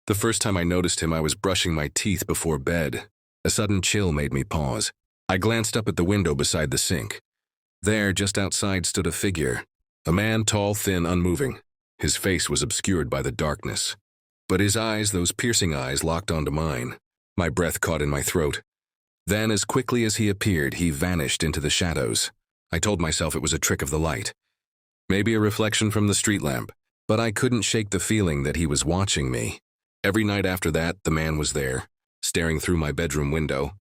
The first time I noticed him, I was brushing my teeth before bed. A sudden chill made me pause. I glanced up at the window beside the sink. There, just outside, stood a figure. A man, tall, thin, unmoving. His face was obscured by the darkness. But his eyes, those piercing eyes, locked onto mine. My breath caught in my throat. Then, as quickly as he appeared, he vanished into the shadows. I told myself it was a trick of the light. Maybe a reflection from the street lamp. But I couldn't shake the feeling that he was watching me. Every night after that, the man was there, staring through my bedroom window.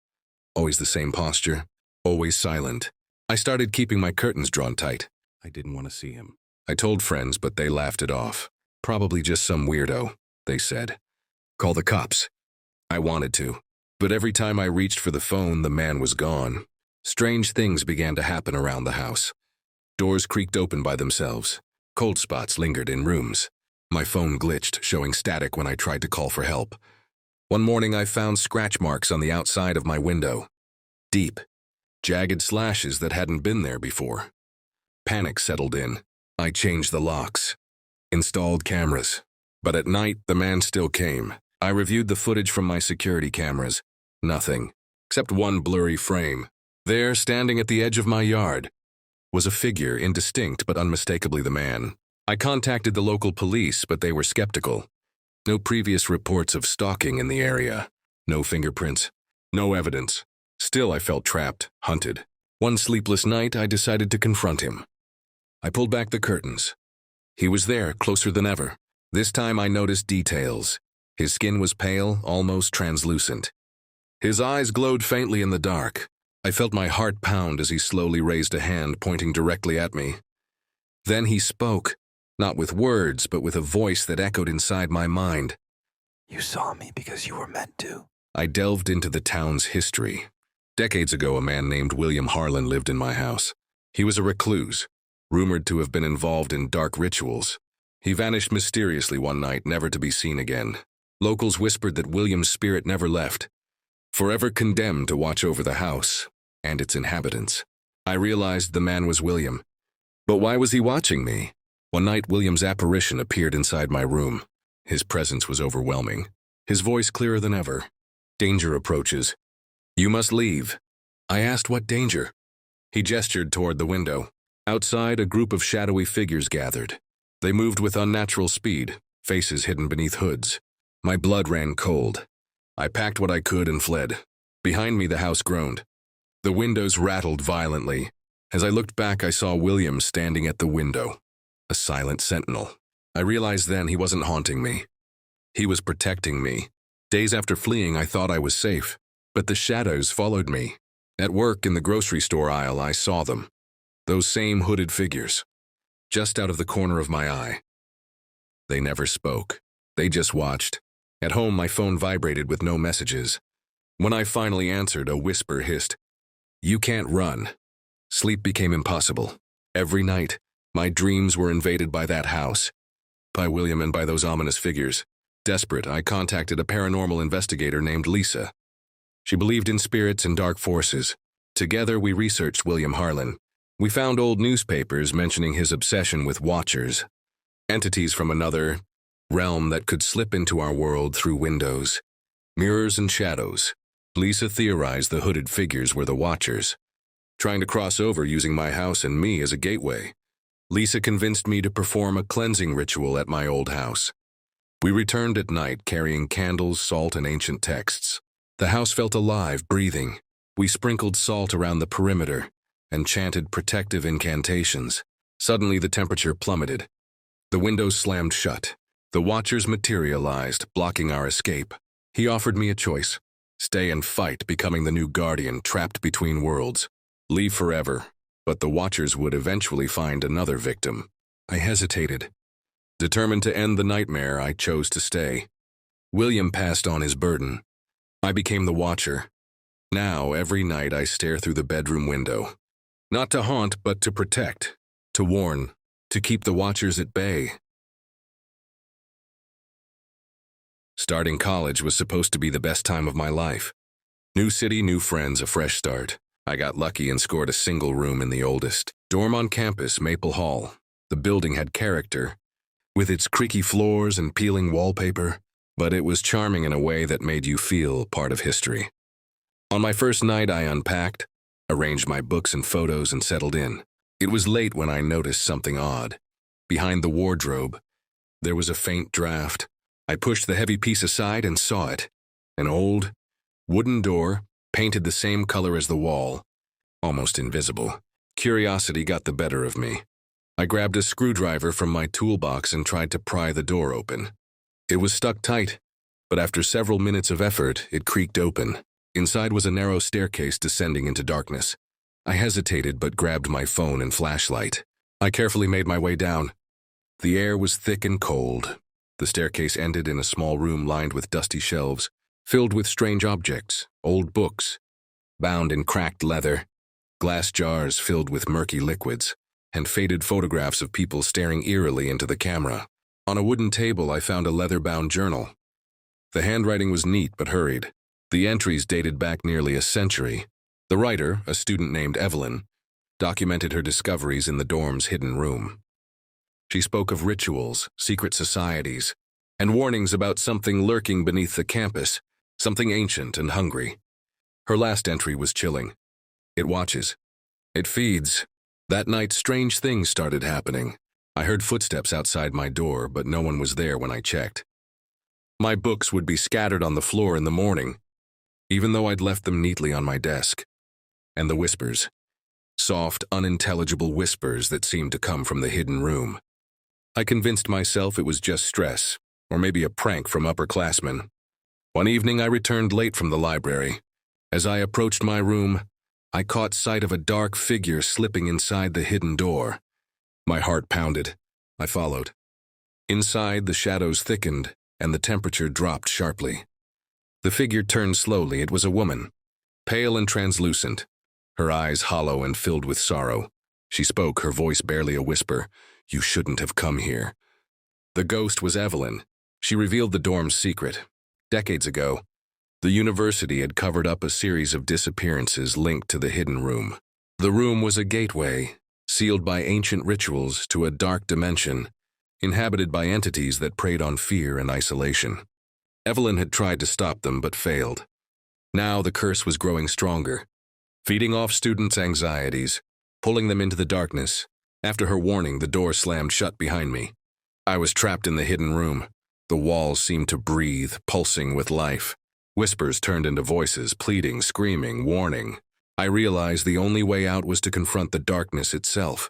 Always the same posture, always silent. I started keeping my curtains drawn tight. I didn't want to see him. I told friends, but they laughed it off. Probably just some weirdo, they said. Call the cops. I wanted to. But every time I reached for the phone, the man was gone. Strange things began to happen around the house. Doors creaked open by themselves. Cold spots lingered in rooms. My phone glitched, showing static when I tried to call for help. One morning I found scratch marks on the outside of my window. Deep, jagged slashes that hadn't been there before. Panic settled in. I changed the locks. Installed cameras. But at night, the man still came. I reviewed the footage from my security cameras. Nothing, except one blurry frame. There, standing at the edge of my yard, was a figure, indistinct but unmistakably the man. I contacted the local police, but they were skeptical. No previous reports of stalking in the area. No fingerprints. No evidence. Still, I felt trapped, hunted. One sleepless night, I decided to confront him. I pulled back the curtains. He was there, closer than ever. This time I noticed details. His skin was pale, almost translucent. His eyes glowed faintly in the dark. I felt my heart pound as he slowly raised a hand, pointing directly at me. Then he spoke. Not with words, but with a voice that echoed inside my mind. You saw me because you were meant to. I delved into the town's history. Decades ago, a man named William Harlan lived in my house. He was a recluse, rumored to have been involved in dark rituals. He vanished mysteriously one night, never to be seen again. Locals whispered that William's spirit never left, forever condemned to watch over the house and its inhabitants. I realized the man was William. But why was he watching me? One night, William's apparition appeared inside my room. His presence was overwhelming. His voice clearer than ever. Danger approaches. You must leave. I asked what danger. He gestured toward the window. Outside, a group of shadowy figures gathered. They moved with unnatural speed, faces hidden beneath hoods. My blood ran cold. I packed what I could and fled. Behind me, the house groaned. The windows rattled violently. As I looked back, I saw William standing at the window. A silent sentinel. I realized then he wasn't haunting me. He was protecting me. Days after fleeing, I thought I was safe, but the shadows followed me. At work in the grocery store aisle, I saw them. Those same hooded figures, just out of the corner of my eye. They never spoke. They just watched. At home, my phone vibrated with no messages. When I finally answered, a whisper hissed, "You can't run." Sleep became impossible. Every night, my dreams were invaded by that house, by William and by those ominous figures. Desperate, I contacted a paranormal investigator named Lisa. She believed in spirits and dark forces. Together, we researched William Harlan. We found old newspapers mentioning his obsession with watchers, entities from another realm that could slip into our world through windows, mirrors and shadows. Lisa theorized the hooded figures were the watchers, trying to cross over using my house and me as a gateway. Lisa convinced me to perform a cleansing ritual at my old house. We returned at night carrying candles, salt, and ancient texts. The house felt alive, breathing. We sprinkled salt around the perimeter and chanted protective incantations. Suddenly, the temperature plummeted. The windows slammed shut. The watchers materialized, blocking our escape. He offered me a choice: stay and fight, becoming the new guardian trapped between worlds. Leave forever. But the watchers would eventually find another victim. I hesitated. Determined to end the nightmare, I chose to stay. William passed on his burden. I became the watcher. Now, every night I stare through the bedroom window. Not to haunt, but to protect, to warn, to keep the watchers at bay. Starting college was supposed to be the best time of my life. New city, new friends, a fresh start. I got lucky and scored a single room in the oldest dorm on campus, Maple Hall. The building had character. With its creaky floors and peeling wallpaper, but it was charming in a way that made you feel part of history. On my first night, I unpacked, arranged my books and photos, and settled in. It was late when I noticed something odd. Behind the wardrobe, there was a faint draft. I pushed the heavy piece aside and saw it. An old, wooden door, painted the same color as the wall, almost invisible. Curiosity got the better of me. I grabbed a screwdriver from my toolbox and tried to pry the door open. It was stuck tight, but after several minutes of effort, it creaked open. Inside was a narrow staircase descending into darkness. I hesitated but grabbed my phone and flashlight. I carefully made my way down. The air was thick and cold. The staircase ended in a small room lined with dusty shelves, filled with strange objects, old books, bound in cracked leather, glass jars filled with murky liquids, and faded photographs of people staring eerily into the camera. On a wooden table, I found a leather-bound journal. The handwriting was neat but hurried. The entries dated back nearly a century. The writer, a student named Evelyn, documented her discoveries in the dorm's hidden room. She spoke of rituals, secret societies, and warnings about something lurking beneath the campus, something ancient and hungry. Her last entry was chilling. It watches. It feeds. That night, strange things started happening. I heard footsteps outside my door, but no one was there when I checked. My books would be scattered on the floor in the morning, even though I'd left them neatly on my desk. And the whispers. Soft, unintelligible whispers that seemed to come from the hidden room. I convinced myself it was just stress, or maybe a prank from upperclassmen. One evening I returned late from the library. As I approached my room, I caught sight of a dark figure slipping inside the hidden door. My heart pounded. I followed. Inside, the shadows thickened, and the temperature dropped sharply. The figure turned slowly. It was a woman, pale and translucent, her eyes hollow and filled with sorrow. She spoke, her voice barely a whisper. "You shouldn't have come here." The ghost was Evelyn. She revealed the dorm's secret. Decades ago, the university had covered up a series of disappearances linked to the hidden room. The room was a gateway, sealed by ancient rituals to a dark dimension, inhabited by entities that preyed on fear and isolation. Evelyn had tried to stop them but failed. Now the curse was growing stronger, feeding off students' anxieties, pulling them into the darkness. After her warning, the door slammed shut behind me. I was trapped in the hidden room. The walls seemed to breathe, pulsing with life. Whispers turned into voices, pleading, screaming, warning. I realized the only way out was to confront the darkness itself.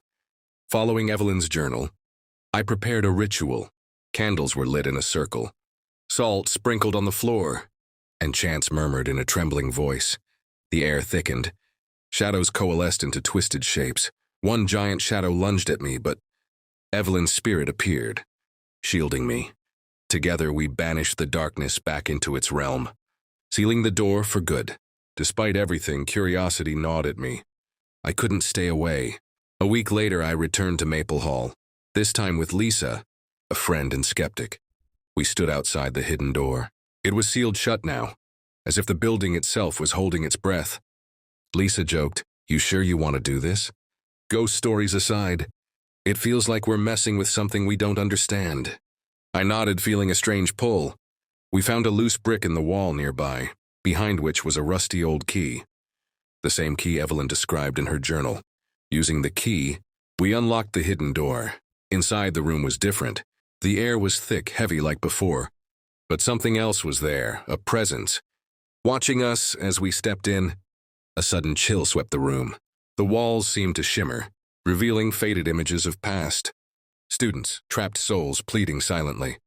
Following Evelyn's journal, I prepared a ritual. Candles were lit in a circle. Salt sprinkled on the floor, and chants murmured in a trembling voice. The air thickened. Shadows coalesced into twisted shapes. One giant shadow lunged at me, but Evelyn's spirit appeared, shielding me. Together we banished the darkness back into its realm, sealing the door for good. Despite everything, curiosity gnawed at me. I couldn't stay away. A week later, I returned to Maple Hall, this time with Lisa, a friend and skeptic. We stood outside the hidden door. It was sealed shut now, as if the building itself was holding its breath. Lisa joked, "You sure you want to do this?" Ghost stories aside, it feels like we're messing with something we don't understand. I nodded, feeling a strange pull. We found a loose brick in the wall nearby, behind which was a rusty old key. The same key Evelyn described in her journal. Using the key, we unlocked the hidden door. Inside, the room was different. The air was thick, heavy like before. But something else was there, a presence. Watching us as we stepped in, a sudden chill swept the room. The walls seemed to shimmer, revealing faded images of past. Students, trapped souls, pleading silently.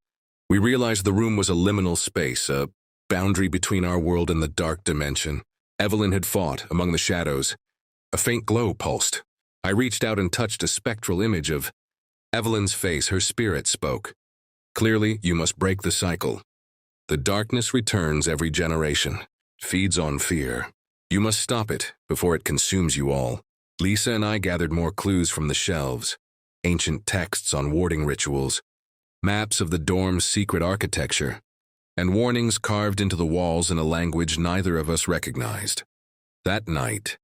We realized the room was a liminal space, a boundary between our world and the dark dimension. Evelyn had fought among the shadows. A faint glow pulsed. I reached out and touched a spectral image of Evelyn's face. Her spirit spoke. "Clearly, you must break the cycle. The darkness returns every generation, feeds on fear. You must stop it before it consumes you all." Lisa and I gathered more clues from the shelves. Ancient texts on warding rituals, maps of the dorm's secret architecture, and warnings carved into the walls in a language neither of us recognized. That night,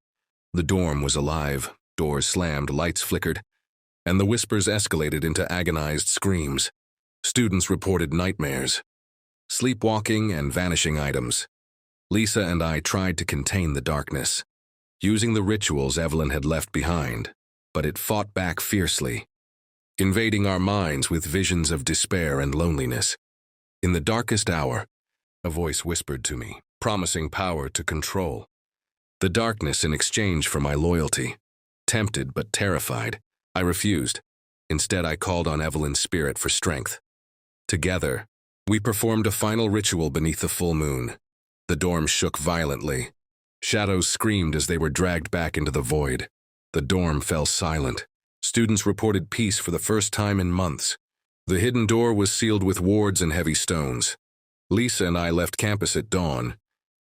the dorm was alive. Doors slammed, lights flickered, and the whispers escalated into agonized screams. Students reported nightmares, sleepwalking, and vanishing items. Lisa and I tried to contain the darkness, using the rituals Evelyn had left behind, but it fought back fiercely, invading our minds with visions of despair and loneliness. In the darkest hour, a voice whispered to me, promising power to control. The darkness in exchange for my loyalty. Tempted but terrified, I refused. Instead, I called on Evelyn's spirit for strength. Together, we performed a final ritual beneath the full moon. The dorm shook violently. Shadows screamed as they were dragged back into the void. The dorm fell silent. Students reported peace for the first time in months. The hidden door was sealed with wards and heavy stones. Lisa and I left campus at dawn,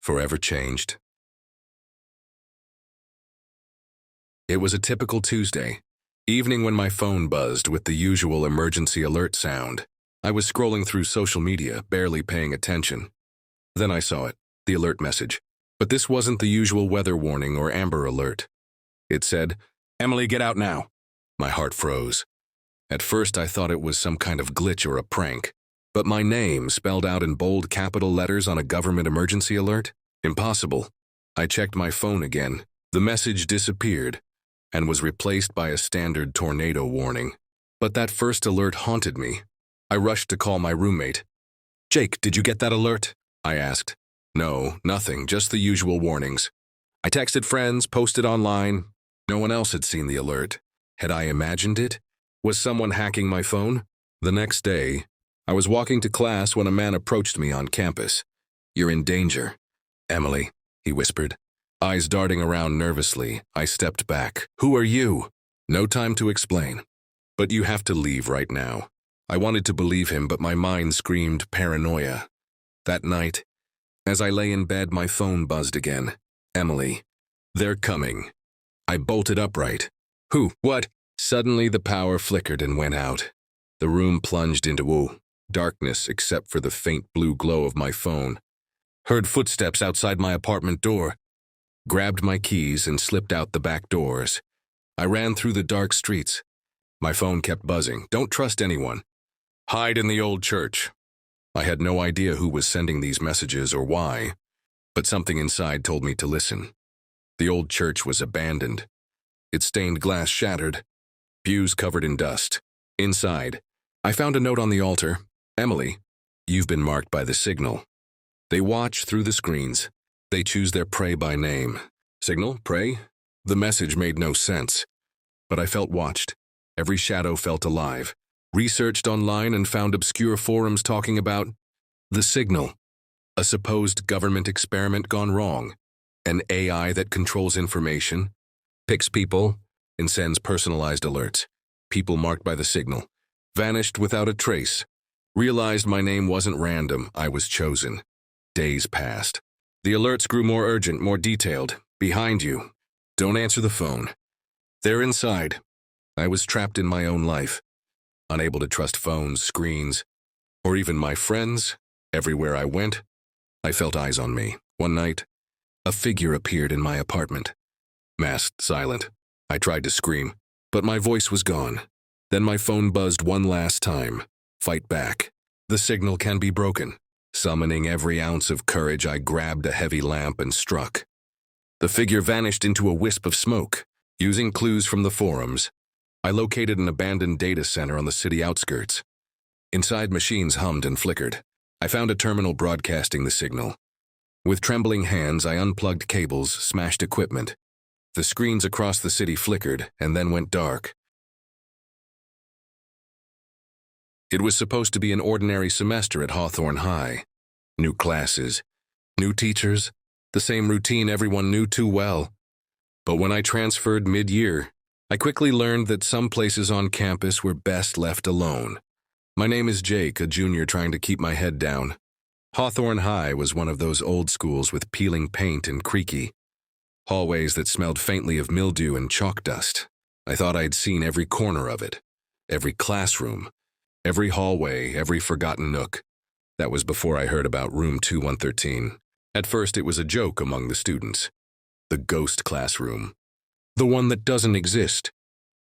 forever changed. It was a typical Tuesday evening when my phone buzzed with the usual emergency alert sound. I was scrolling through social media, barely paying attention. Then I saw it, the alert message. But this wasn't the usual weather warning or Amber Alert. It said, "Emily, get out now." My heart froze. At first I thought it was some kind of glitch or a prank. But my name spelled out in bold capital letters on a government emergency alert? Impossible. I checked my phone again. The message disappeared and was replaced by a standard tornado warning. But that first alert haunted me. I rushed to call my roommate. "Jake, did you get that alert?" I asked. "No, nothing, just the usual warnings." I texted friends, posted online. No one else had seen the alert. Had I imagined it? Was someone hacking my phone? The next day, I was walking to class when a man approached me on campus. "You're in danger." "Emily," he whispered. Eyes darting around nervously, I stepped back. "Who are you?" "No time to explain. But you have to leave right now." I wanted to believe him, but my mind screamed paranoia. That night, as I lay in bed, my phone buzzed again. "Emily, they're coming." I bolted upright. "Who? What?" Suddenly the power flickered and went out. The room plunged into darkness except for the faint blue glow of my phone. Heard footsteps outside my apartment door. Grabbed my keys and slipped out the back doors. I ran through the dark streets. My phone kept buzzing. "Don't trust anyone. Hide in the old church." I had no idea who was sending these messages or why, but something inside told me to listen. The old church was abandoned. Its stained glass shattered, pews covered in dust. Inside, I found a note on the altar. "Emily, you've been marked by the signal." They watch through the screens. They choose their prey by name. Signal? Prey? The message made no sense. But I felt watched. Every shadow felt alive. Researched online and found obscure forums talking about the signal. A supposed government experiment gone wrong. An AI that controls information, picks people, and sends personalized alerts. People marked by the signal. Vanished without a trace. Realized my name wasn't random, I was chosen. Days passed. The alerts grew more urgent, more detailed. "Behind you. Don't answer the phone." They're inside. I was trapped in my own life. Unable to trust phones, screens, or even my friends. Everywhere I went, I felt eyes on me. One night, a figure appeared in my apartment. Masked, silent. I tried to scream, but my voice was gone. Then my phone buzzed one last time. Fight back. The signal can be broken. Summoning every ounce of courage, I grabbed a heavy lamp and struck. The figure vanished into a wisp of smoke. Using clues from the forums, I located an abandoned data center on the city outskirts. Inside, machines hummed and flickered. I found a terminal broadcasting the signal. With trembling hands, I unplugged cables, smashed equipment. The screens across the city flickered and then went dark. It was supposed to be an ordinary semester at Hawthorne High. New classes, new teachers, the same routine everyone knew too well. But when I transferred mid-year, I quickly learned that some places on campus were best left alone. My name is Jake, a junior trying to keep my head down. Hawthorne High was one of those old schools with peeling paint and creaky hallways that smelled faintly of mildew and chalk dust. I thought I'd seen every corner of it, every classroom, every hallway, every forgotten nook. That was before I heard about room 2113. At first, it was a joke among the students. The ghost classroom. The one that doesn't exist.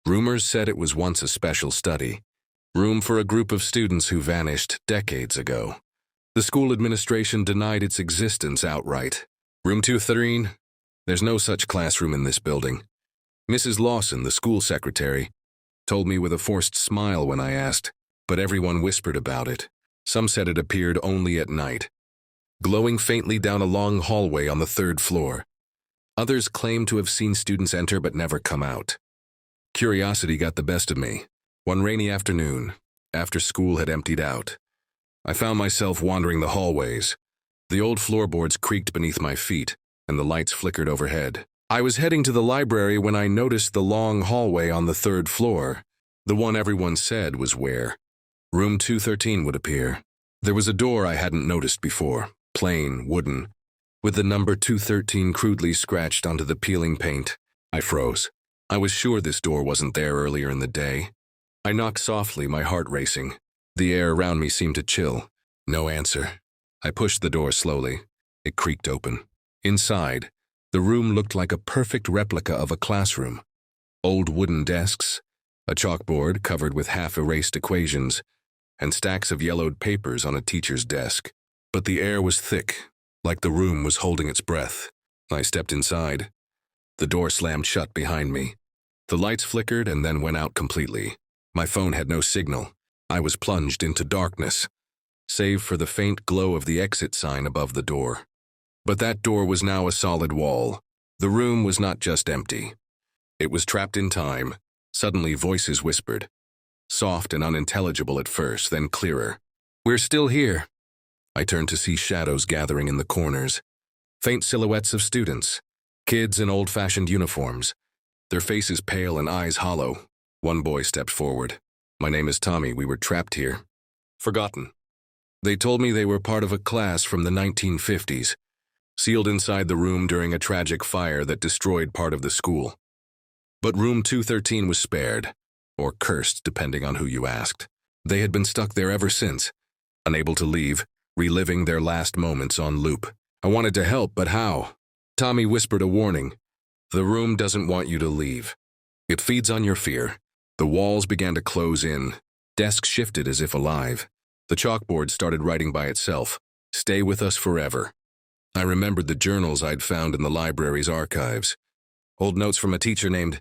Rumors said it was once a special study. Room for a group of students who vanished decades ago. The school administration denied its existence outright. Room 213? There's no such classroom in this building. Mrs. Lawson, the school secretary, told me with a forced smile when I asked, but everyone whispered about it. Some said it appeared only at night, glowing faintly down a long hallway on the 3rd floor. Others claimed to have seen students enter but never come out. Curiosity got the best of me. One rainy afternoon, after school had emptied out, I found myself wandering the hallways. The old floorboards creaked beneath my feet, and the lights flickered overhead. I was heading to the library when I noticed the long hallway on the 3rd floor, the one everyone said was where room 213 would appear. There was a door I hadn't noticed before, plain, wooden, with the number 213 crudely scratched onto the peeling paint. I froze. I was sure this door wasn't there earlier in the day. I knocked softly, my heart racing. The air around me seemed to chill. No answer. I pushed the door slowly. It creaked open. Inside, the room looked like a perfect replica of a classroom. Old wooden desks, a chalkboard covered with half-erased equations, and stacks of yellowed papers on a teacher's desk. But the air was thick, like the room was holding its breath. I stepped inside. The door slammed shut behind me. The lights flickered and then went out completely. My phone had no signal. I was plunged into darkness, save for the faint glow of the exit sign above the door. But that door was now a solid wall. The room was not just empty. It was trapped in time. Suddenly voices whispered, soft and unintelligible at first, then clearer. "We're still here." I turned to see shadows gathering in the corners. Faint silhouettes of students, kids in old-fashioned uniforms, their faces pale and eyes hollow. One boy stepped forward. "My name is Tommy. We were trapped here. Forgotten." They told me they were part of a class from the 1950s, sealed inside the room during a tragic fire that destroyed part of the school. But room 213 was spared, or cursed depending on who you asked. They had been stuck there ever since, unable to leave, reliving their last moments on loop. I wanted to help, but how? Tommy whispered a warning. "The room doesn't want you to leave. It feeds on your fear." The walls began to close in. Desks shifted as if alive. The chalkboard started writing by itself, "Stay with us forever." I remembered the journals I'd found in the library's archives. Old notes from a teacher named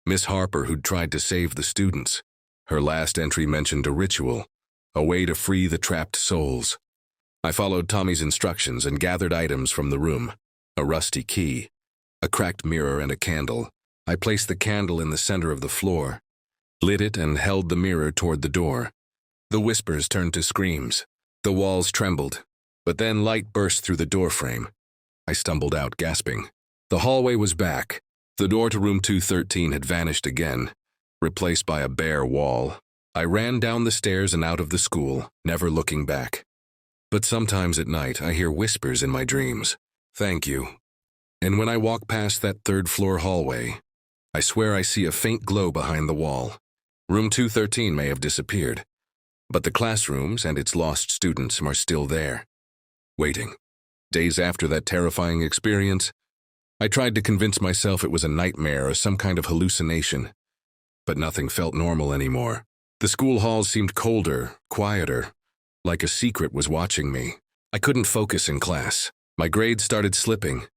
Miss Harper who'd tried to save the students. Her last entry mentioned a ritual, a way to free the trapped souls. I followed Tommy's instructions and gathered items from the room. A rusty key, a cracked mirror, and a candle. I placed the candle in the center of the floor, lit it, and held the mirror toward the door. The whispers turned to screams. The walls trembled, but then light burst through the doorframe. I stumbled out, gasping. The hallway was back. The door to room 213 had vanished again, replaced by a bare wall. I ran down the stairs and out of the school, never looking back. But sometimes at night I hear whispers in my dreams. "Thank you." And when I walk past that 3rd-floor hallway, I swear I see a faint glow behind the wall. Room 213 may have disappeared, but the classrooms and its lost students are still there, waiting. Days after that terrifying experience, I tried to convince myself it was a nightmare or some kind of hallucination, but nothing felt normal anymore. The school halls seemed colder, quieter, like a secret was watching me. I couldn't focus in class. My grades started slipping,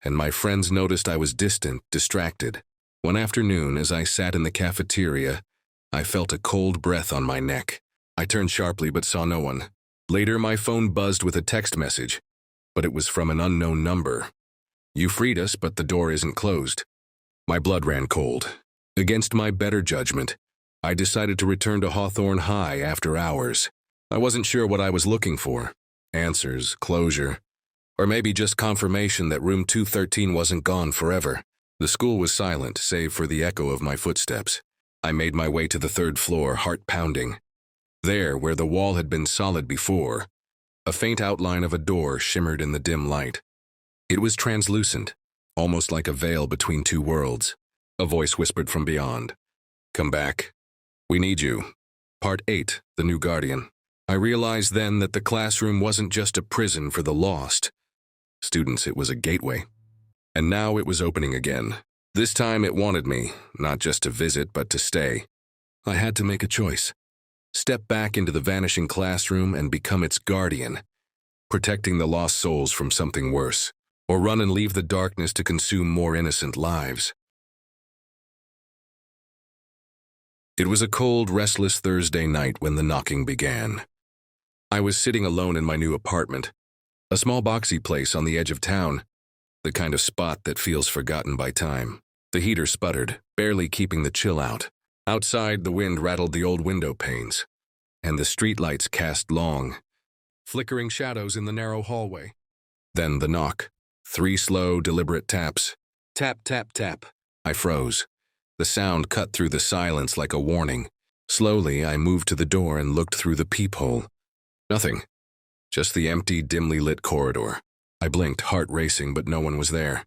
and my friends noticed I was distant, distracted. One afternoon, as I sat in the cafeteria, I felt a cold breath on my neck. I turned sharply but saw no one. Later, my phone buzzed with a text message, but it was from an unknown number. "You freed us, but the door isn't closed." My blood ran cold. Against my better judgment, I decided to return to Hawthorne High after hours. I wasn't sure what I was looking for. Answers, closure, or maybe just confirmation that room 213 wasn't gone forever. The school was silent, save for the echo of my footsteps. I made my way to the 3rd floor, heart pounding. There, where the wall had been solid before, a faint outline of a door shimmered in the dim light. It was translucent, almost like a veil between two worlds. A voice whispered from beyond, "Come back. We need you." Part 8, The New Guardian. I realized then that the classroom wasn't just a prison for the lost students, it was a gateway. And now it was opening again. This time it wanted me, not just to visit, but to stay. I had to make a choice. Step back into the vanishing classroom and become its guardian, protecting the lost souls from something worse, or run and leave the darkness to consume more innocent lives. It was a cold, restless Thursday night when the knocking began. I was sitting alone in my new apartment, a small boxy place on the edge of town, the kind of spot that feels forgotten by time. The heater sputtered, barely keeping the chill out. Outside, the wind rattled the old window panes, and the streetlights cast long, flickering shadows in the narrow hallway. Then the knock. 3 slow, deliberate taps. Tap, tap, tap. I froze. The sound cut through the silence like a warning. Slowly, I moved to the door and looked through the peephole. Nothing. Just the empty, dimly lit corridor. I blinked, heart racing, but no one was there.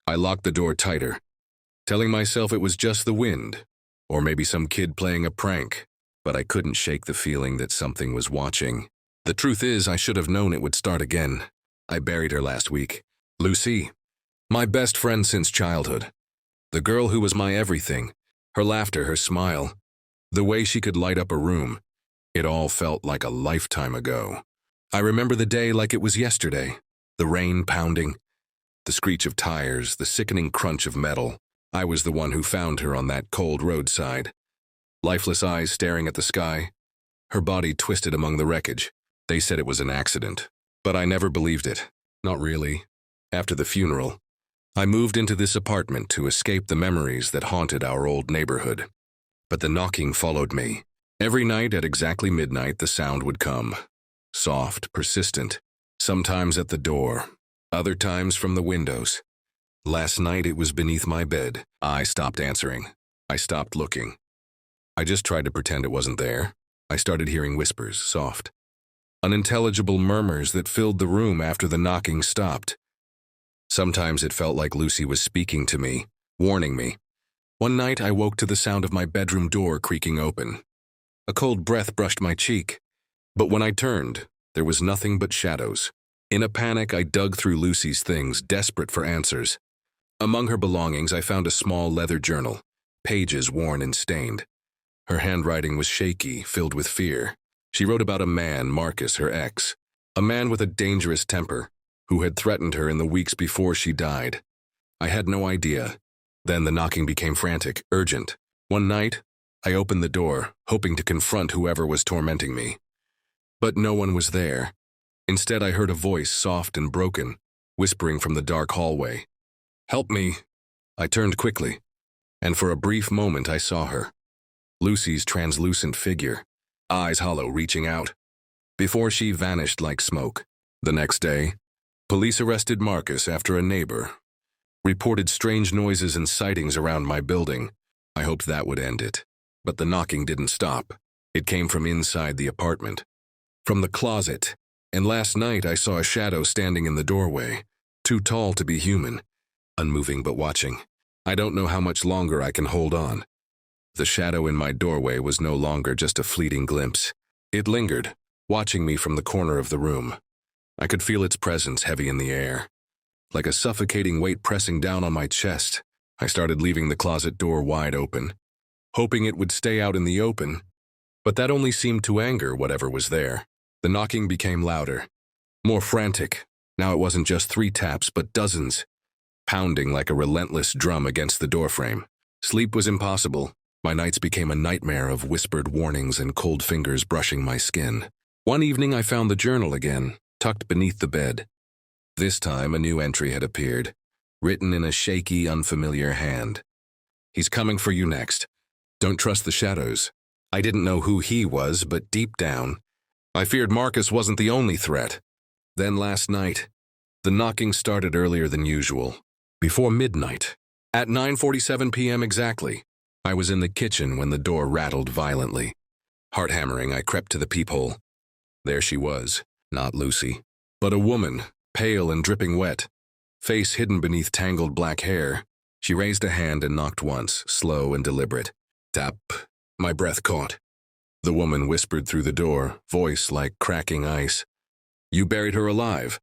I locked the door tighter, telling myself it was just the wind, or maybe some kid playing a prank, but I couldn't shake the feeling that something was watching. The truth is, I should have known it would start again. I buried her last week. Lucy, my best friend since childhood. The girl who was my everything. Her laughter, her smile, the way she could light up a room. It all felt like a lifetime ago. I remember the day like it was yesterday. The rain pounding, the screech of tires, the sickening crunch of metal. I was the one who found her on that cold roadside. Lifeless eyes staring at the sky, her body twisted among the wreckage. They said it was an accident, but I never believed it. Not really. After the funeral, I moved into this apartment to escape the memories that haunted our old neighborhood. But the knocking followed me. Every night at exactly midnight, the sound would come. Soft, persistent. Sometimes at the door, other times from the windows. Last night it was beneath my bed. I stopped answering. I stopped looking. I just tried to pretend it wasn't there. I started hearing whispers, soft, unintelligible murmurs that filled the room after the knocking stopped. Sometimes it felt like Lucy was speaking to me, warning me. One night I woke to the sound of my bedroom door creaking open. A cold breath brushed my cheek, but when I turned, there was nothing but shadows. In a panic, I dug through Lucy's things, desperate for answers. Among her belongings, I found a small leather journal, pages worn and stained. Her handwriting was shaky, filled with fear. She wrote about a man, Marcus, her ex, a man with a dangerous temper, who had threatened her in the weeks before she died. I had no idea. Then the knocking became frantic, urgent. One night, I opened the door, hoping to confront whoever was tormenting me. But no one was there. Instead, I heard a voice, soft and broken, whispering from the dark hallway. "Help me." I turned quickly, and for a brief moment I saw her. Lucy's translucent figure, eyes hollow, reaching out, before she vanished like smoke. The next day, police arrested Marcus after a neighbor reported strange noises and sightings around my building. I hoped that would end it. But the knocking didn't stop. It came from inside the apartment, from the closet, and last night I saw a shadow standing in the doorway, too tall to be human, unmoving but watching. I don't know how much longer I can hold on. The shadow in my doorway was no longer just a fleeting glimpse. It lingered, watching me from the corner of the room. I could feel its presence heavy in the air, like a suffocating weight pressing down on my chest. I started leaving the closet door wide open, hoping it would stay out in the open, but that only seemed to anger whatever was there. The knocking became louder, more frantic. Now it wasn't just 3 taps, but dozens, pounding like a relentless drum against the doorframe. Sleep was impossible. My nights became a nightmare of whispered warnings and cold fingers brushing my skin. One evening I found the journal again, tucked beneath the bed. This time a new entry had appeared, written in a shaky, unfamiliar hand. "He's coming for you next. Don't trust the shadows." I didn't know who he was, but deep down, I feared Marcus wasn't the only threat. Then last night, the knocking started earlier than usual, before midnight. At 9:47 p.m. exactly, I was in the kitchen when the door rattled violently. Heart hammering, I crept to the peephole. There she was, not Lucy, but a woman, pale and dripping wet, face hidden beneath tangled black hair. She raised a hand and knocked once, slow and deliberate. Tap. My breath caught. The woman whispered through the door, voice like cracking ice. "You buried her alive.